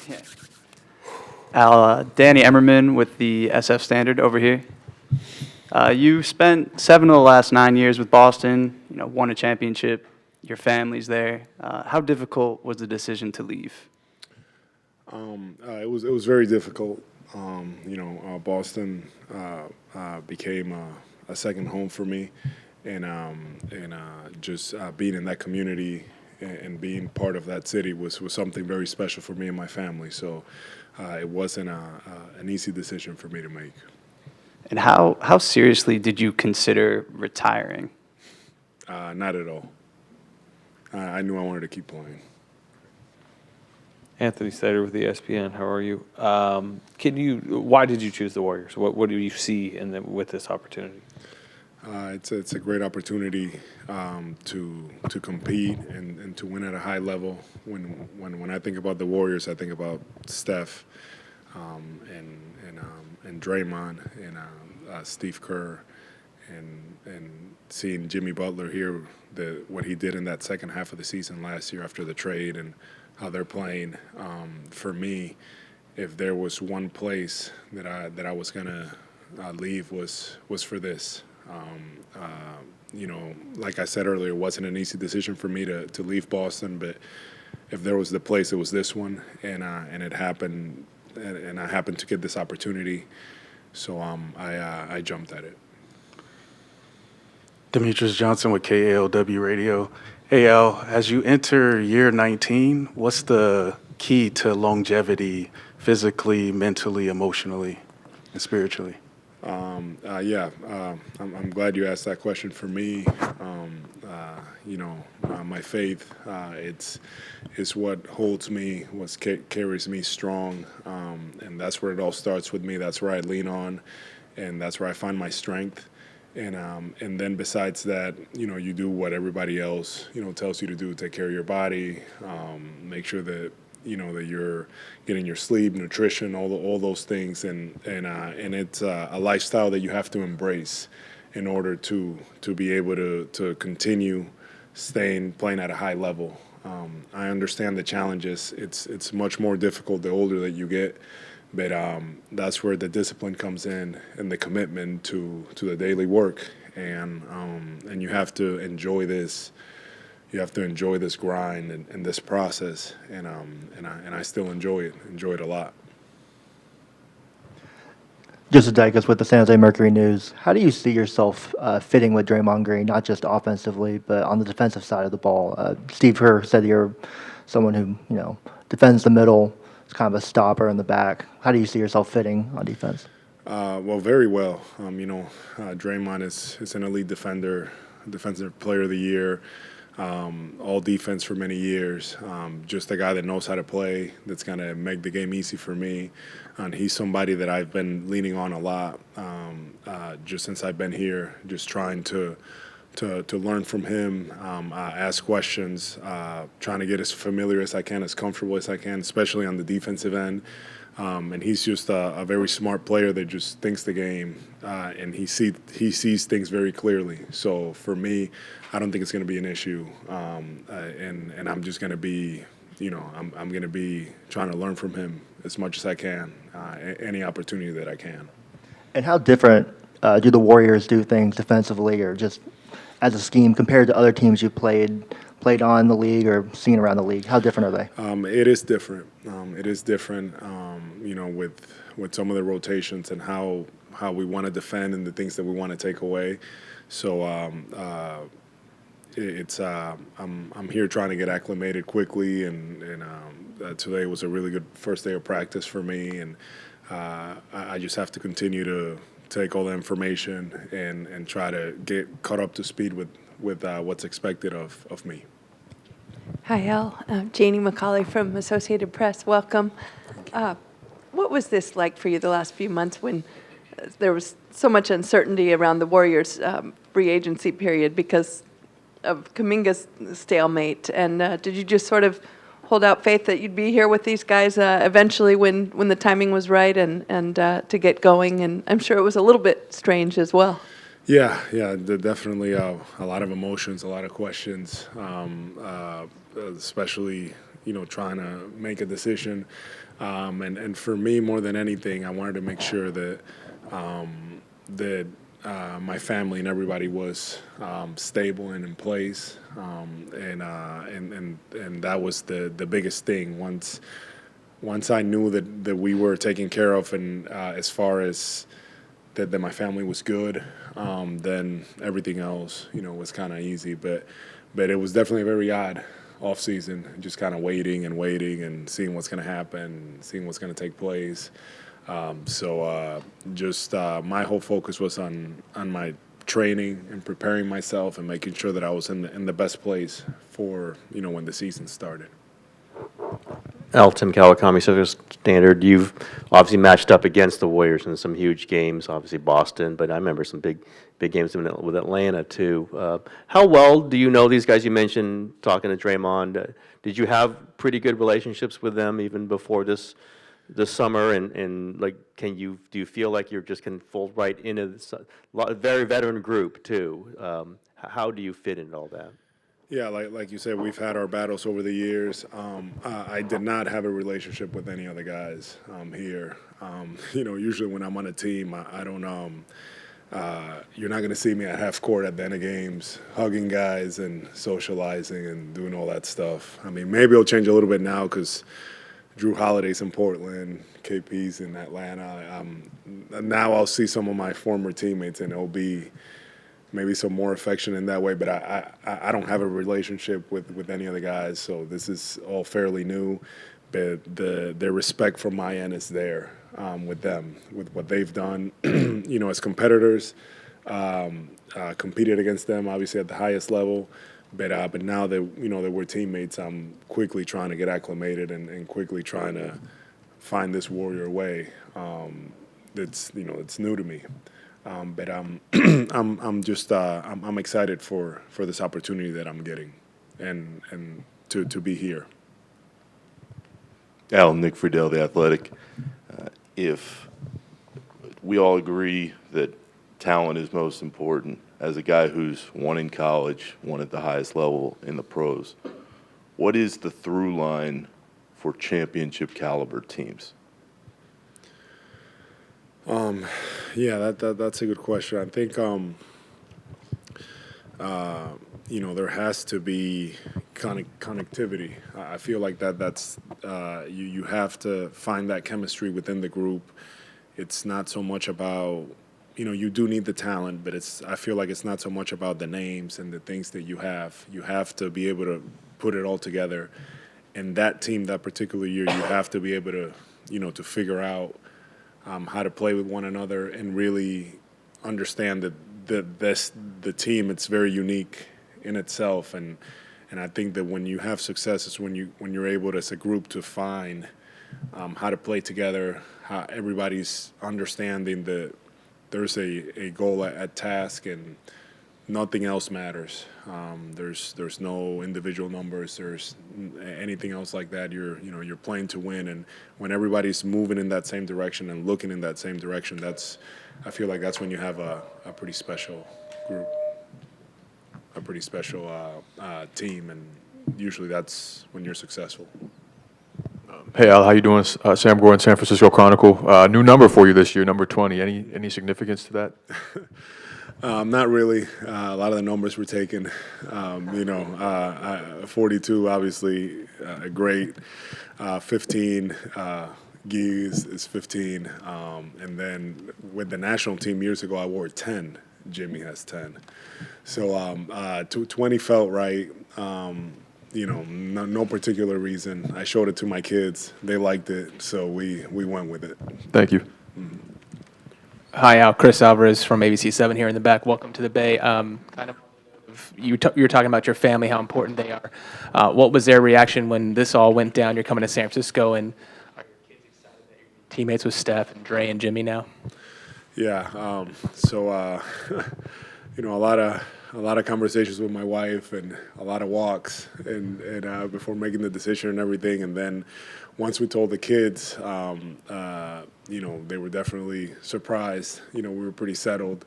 Yeah. Danny Emmerman with the SF Standard over here. You spent 7 of the last 9 years with Boston, won a championship, your family's there. How difficult was the decision to leave? It was very difficult. Boston became a second home for me, and just being in that community and being part of that city was something very special for me and my family. So it wasn't an easy decision for me to make. And how seriously did you consider retiring? Not at all. I knew I wanted to keep playing. Anthony Slater with ESPN. How are you? Why did you choose the Warriors? What do you see with this opportunity? It's a great opportunity to compete and to win at a high level. When I think about the Warriors, I think about Steph and Draymond and Steve Kerr and seeing Jimmy Butler here, what he did in that second half of the season last year after the trade and how they're playing. For me, if there was one place that I was gonna leave was for this. Like I said earlier, it wasn't an easy decision for me to leave Boston, but if there was the place, it was this one, and it happened, and I happened to get this opportunity, so I jumped at it. Demetrius Johnson with KALW Radio. AL, as you enter year 19, what's the key to longevity physically, mentally, emotionally, and spiritually? I'm glad you asked that question. For me, my faith, it's what holds me, what carries me strong, and that's where it all starts with me. That's where I lean on, and that's where I find my strength. And then besides that, you do what everybody else, tells you to do. Take care of your body, make sure that that you're getting your sleep, nutrition, all those things, and it's a lifestyle that you have to embrace in order to be able to continue playing at a high level. I understand the challenges. It's much more difficult the older that you get, but that's where the discipline comes in and the commitment to the daily work, and you have to enjoy this. You have to enjoy this grind and this process, and I still enjoy it a lot. Joseph Dicus with the San Jose Mercury News. How do you see yourself fitting with Draymond Green, not just offensively, but on the defensive side of the ball? Steve Kerr said you're someone who defends the middle, is kind of a stopper in the back. How do you see yourself fitting on defense? Well, very well. Draymond is an elite defender, defensive player of the year. All defense for many years. Just a guy that knows how to play, that's going to make the game easy for me. And he's somebody that I've been leaning on a lot just since I've been here, just trying to learn from him, ask questions, trying to get as familiar as I can, as comfortable as I can, especially on the defensive end. And he's just a very smart player that just thinks the game, and he sees things very clearly. So for me, I don't think it's going to be an issue, and I'm just going to be, I'm going to be trying to learn from him as much as I can, any opportunity that I can. And how different do the Warriors do things defensively, or just as a scheme compared to other teams you've played on in the league or seen around the league? How different are they? It is different. With some of the rotations and how we want to defend and the things that we want to take away. So I'm here trying to get acclimated quickly, and today was a really good first day of practice for me, and I just have to continue to take all the information and try to get caught up to speed with what's expected of me. Hi, Al. Janie McCauley from Associated Press. Welcome. What was this like for you the last few months when there was so much uncertainty around the Warriors' free agency period because of Kuminga's stalemate? And did you just sort of hold out faith that you'd be here with these guys eventually when the timing was right and to get going? And I'm sure it was a little bit strange as well. Yeah, definitely a lot of emotions, a lot of questions, especially trying to make a decision. And for me, more than anything, I wanted to make sure that my family and everybody was stable and in place, and that was the biggest thing. Once I knew that we were taken care of, and as far as that my family was good, then everything else, was kind of easy. But it was definitely a very odd off season, just kind of waiting and seeing what's going to happen, seeing what's going to take place. Just my whole focus was on my training and preparing myself and making sure that I was in the best place for when the season started. Tim Kawakami, Pacific Standard. You've obviously matched up against the Warriors in some huge games, obviously Boston, but I remember some big games with Atlanta too. How well do you know these guys? You mentioned talking to Draymond. Did you have pretty good relationships with them even before this summer? And like, do you feel like you're just can fold right into a very veteran group too? How do you fit into all that? Yeah, like you said, we've had our battles over the years. I did not have a relationship with any other guys here. Usually when I'm on a team, I don't. You're not going to see me at half court at the end of games, hugging guys and socializing and doing all that stuff. I mean, maybe it'll change a little bit now because Drew Holiday's in Portland, KP's in Atlanta. Now I'll see some of my former teammates, and it'll be maybe some more affection in that way, but I don't have a relationship with any of the guys, so this is all fairly new. But the respect from my end is there with them, with what they've done, as competitors, competed against them obviously at the highest level. But now that that we're teammates, I'm quickly trying to get acclimated and quickly trying to find this Warrior way. That's it's new to me. But I'm just I'm excited for this opportunity that I'm getting, and to be here. Nick Friedel, The Athletic. If we all agree that talent is most important, as a guy who's won in college, won at the highest level in the pros, what is the through line for championship caliber teams? Yeah, that's a good question. I think there has to be connectivity. I feel like that's you have to find that chemistry within the group. It's not so much about you do need the talent, but I feel like it's not so much about the names and the things that you have. You have to be able to put it all together. And that team, that particular year, you have to be able to to figure out how to play with one another and really understand that the team, it's very unique in itself. And I think that when you have success, it's when you're able to, as a group, to find how to play together, how everybody's understanding that there's a goal at task and nothing else matters. There's no individual numbers. There's anything else like that. You're playing to win, and when everybody's moving in that same direction and looking in that same direction, I feel like that's when you have a pretty special group, a pretty special team, and usually that's when you're successful. Hey Al, how you doing? Sam Gordon, San Francisco Chronicle. New number for you this year, number 20. Any significance to that? Not really. A lot of the numbers were taken. 42, obviously, great. 15, Geese is 15. And then with the national team years ago, I wore 10. Jimmy has 10. So 20 felt right. No particular reason. I showed it to my kids. They liked it, so we went with it. Thank you. Mm-hmm. Hi, Al. Chris Alvarez from ABC7 here in the back. Welcome to the Bay. You were talking about your family, how important they are. What was their reaction when this all went down? You're coming to San Francisco, and are your kids excited that you're teammates with Steph and Dre and Jimmy now? Yeah. A lot of conversations with my wife and a lot of walks and before making the decision and everything. And then once we told the kids, they were definitely surprised. We were pretty settled.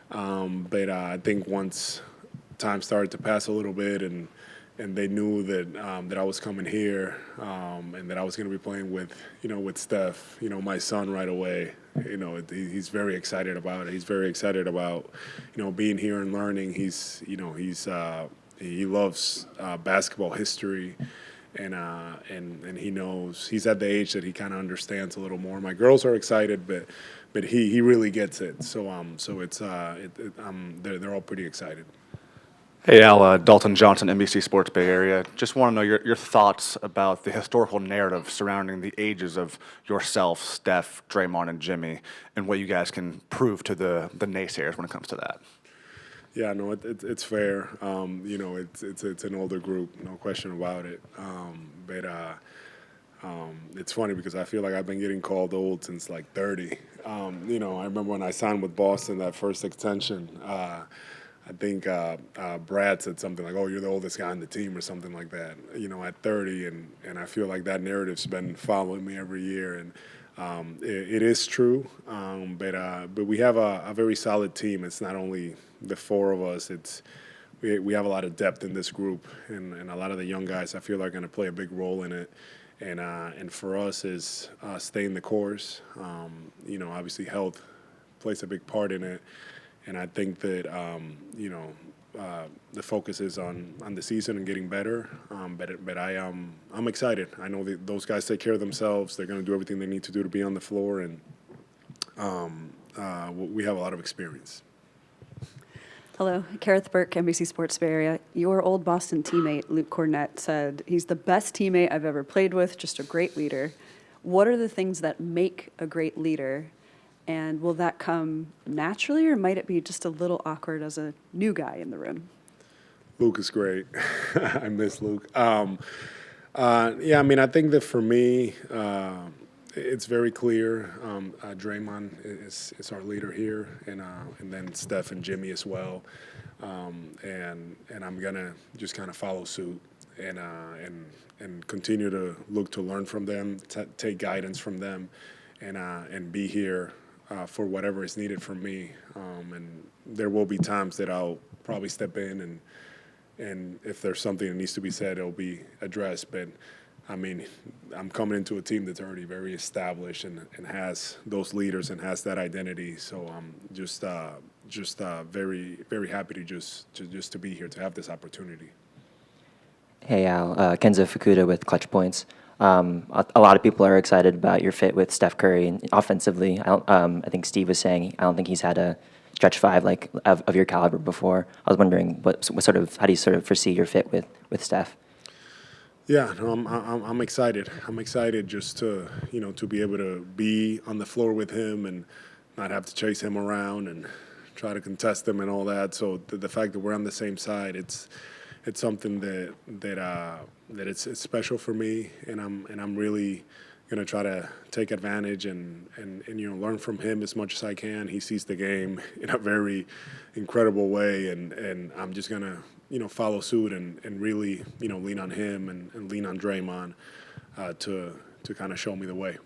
But I think once time started to pass a little bit and they knew that that I was coming here, and that I was going to be playing with, with Steph, my son right away. He's very excited about it. He's very excited about, being here and learning. He loves basketball history, and he knows he's at the age that he kind of understands a little more. My girls are excited, but he really gets it. So it's they're all pretty excited. Hey Al, Dalton Johnson, NBC Sports Bay Area. Just want to know your thoughts about the historical narrative surrounding the ages of yourself, Steph, Draymond, and Jimmy, and what you guys can prove to the naysayers when it comes to that. Yeah, no, it's fair. It's an older group, no question about it. But it's funny because I feel like I've been getting called old since like 30. I remember when I signed with Boston that first extension. I think Brad said something like, "Oh, you're the oldest guy on the team," or something like that. At 30, and I feel like that narrative's been following me every year, and it is true. But we have a very solid team. It's not only the four of us. We have a lot of depth in this group, and a lot of the young guys I feel are going to play a big role in it. And for us is staying the course. Obviously health plays a big part in it. And I think that the focus is on the season and getting better. But I'm excited. I know that those guys take care of themselves. They're going to do everything they need to do to be on the floor, and we have a lot of experience. Hello, Kareth Burke, NBC Sports Bay Area. Your old Boston teammate, Luke Cornett, said he's the best teammate I've ever played with, just a great leader. What are the things that make a great leader? And will that come naturally, or might it be just a little awkward as a new guy in the room? Luke is great. I miss Luke. I think that for me, it's very clear. Draymond is our leader here, and then Steph and Jimmy as well. And I'm gonna just kind of follow suit and continue to look to learn from them, take guidance from them, and be here for whatever is needed from me. And there will be times that I'll probably step in, and if there's something that needs to be said, it'll be addressed. But I'm coming into a team that's already very established and has those leaders and has that identity. So I'm just very, very happy to just to be here, to have this opportunity. Hey Al, Kenzo Fukuda with Clutch Points. A lot of people are excited about your fit with Steph Curry offensively. I think Steve was saying I don't think he's had a stretch five like of your caliber before. I was wondering how do you sort of foresee your fit with Steph? Yeah, no, I'm excited. I'm excited just to to be able to be on the floor with him and not have to chase him around and try to contest him and all that. So the fact that we're on the same side, it's something that it's special for me, and I'm really gonna try to take advantage and learn from him as much as I can. He sees the game in a very incredible way, and I'm just gonna follow suit and really lean on him and lean on Draymond to kind of show me the way.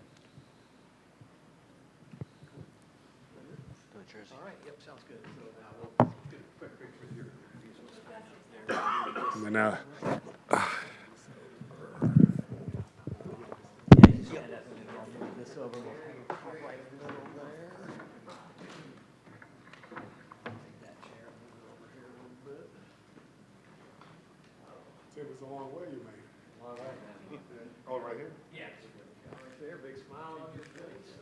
And then, it was a long way you made. Oh, right here? Yeah. Right there, big smile on your face.